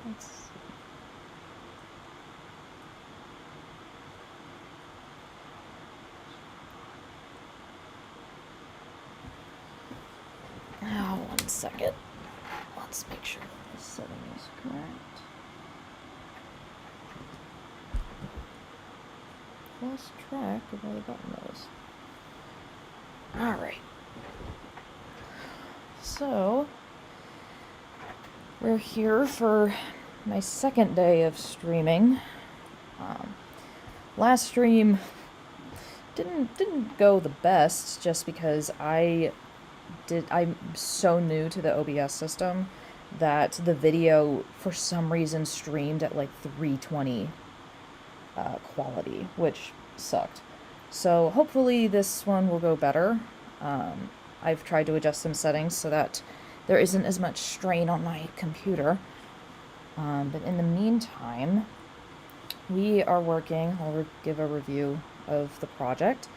Let's see. Now, 1 second. Let's make sure this setting is correct. Lost track of where the button was. Alright. So, we're here for my second day of streaming. Last stream didn't go the best just because I'm so new to the OBS system that the video for some reason streamed at like 320 quality, which sucked. So hopefully this one will go better. I've tried to adjust some settings so that there isn't as much strain on my computer. But in the meantime, we are working, I'll give a review of the project.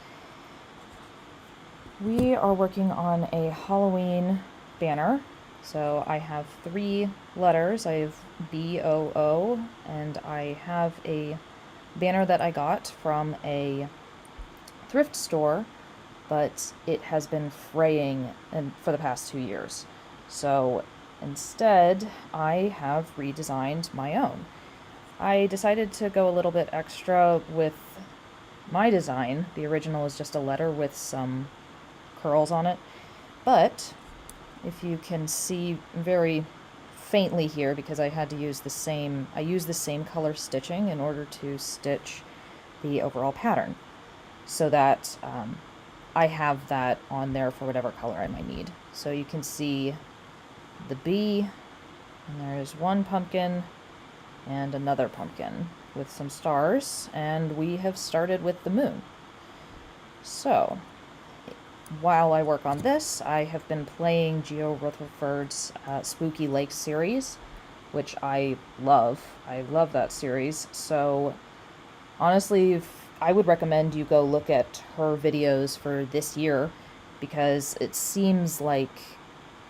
We are working on a Halloween banner. So I have 3 letters. I have B-O-O, and I have a banner that I got from a thrift store, but it has been fraying for the past 2 years. So instead, I have redesigned my own. I decided to go a little bit extra with my design. The original is just a letter with some curls on it, but if you can see very faintly here, because I had to use I used the same color stitching in order to stitch the overall pattern, so that I have that on there for whatever color I might need. So you can see the bee, and there's one pumpkin and another pumpkin with some stars, and we have started with the moon. So while I work on this, I have been playing Rutherford's Spooky Lake series, which I love. I love that series. So honestly, I would recommend you go look at her videos for this year, because it seems like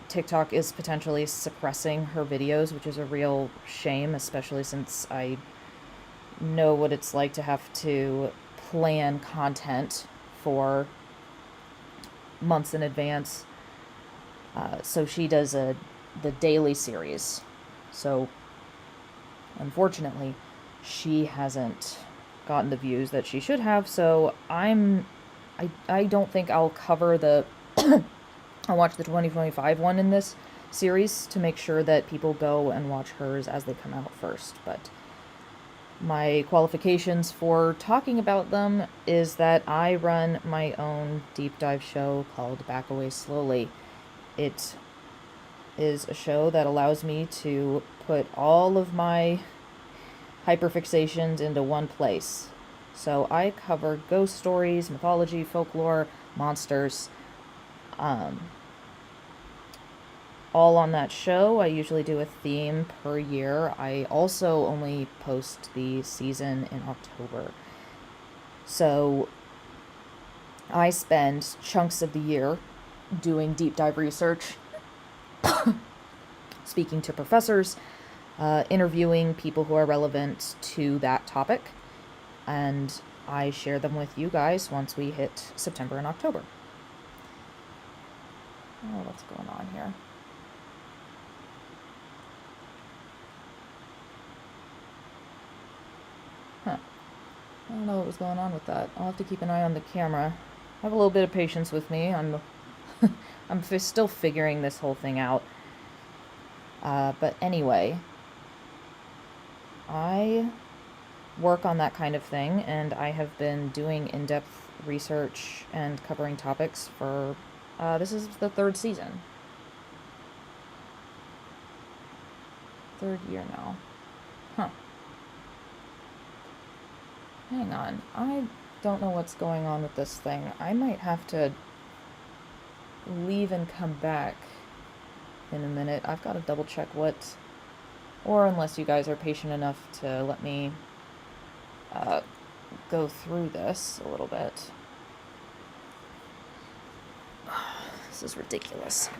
TikTok is potentially suppressing her videos, which is a real shame, especially since I know what it's like to have to plan content for months in advance. So she does the daily series. So unfortunately, she hasn't gotten the views that she should have. So I don't think I'll cover the I'll watch the 2025 one in this series to make sure that people go and watch hers as they come out first. But my qualifications for talking about them is that I run my own deep dive show called Back Away Slowly. It is a show that allows me to put all of my hyperfixations into one place. So I cover ghost stories, mythology, folklore, monsters, all on that show. I usually do a theme per year. I also only post the season in October. So I spend chunks of the year doing deep dive research, speaking to professors, interviewing people who are relevant to that topic, and I share them with you guys once we hit September and October. Oh, what's going on here? Huh. I don't know what was going on with that. I'll have to keep an eye on the camera. Have a little bit of patience with me. I'm still figuring this whole thing out. But anyway, I work on that kind of thing, and I have been doing in-depth research and covering topics for, this is the 3rd season. 3rd year now. Huh. Hang on. I don't know what's going on with this thing. I might have to leave and come back in a minute. I've got to double check what, or unless you guys are patient enough to let me go through this a little bit. This is ridiculous.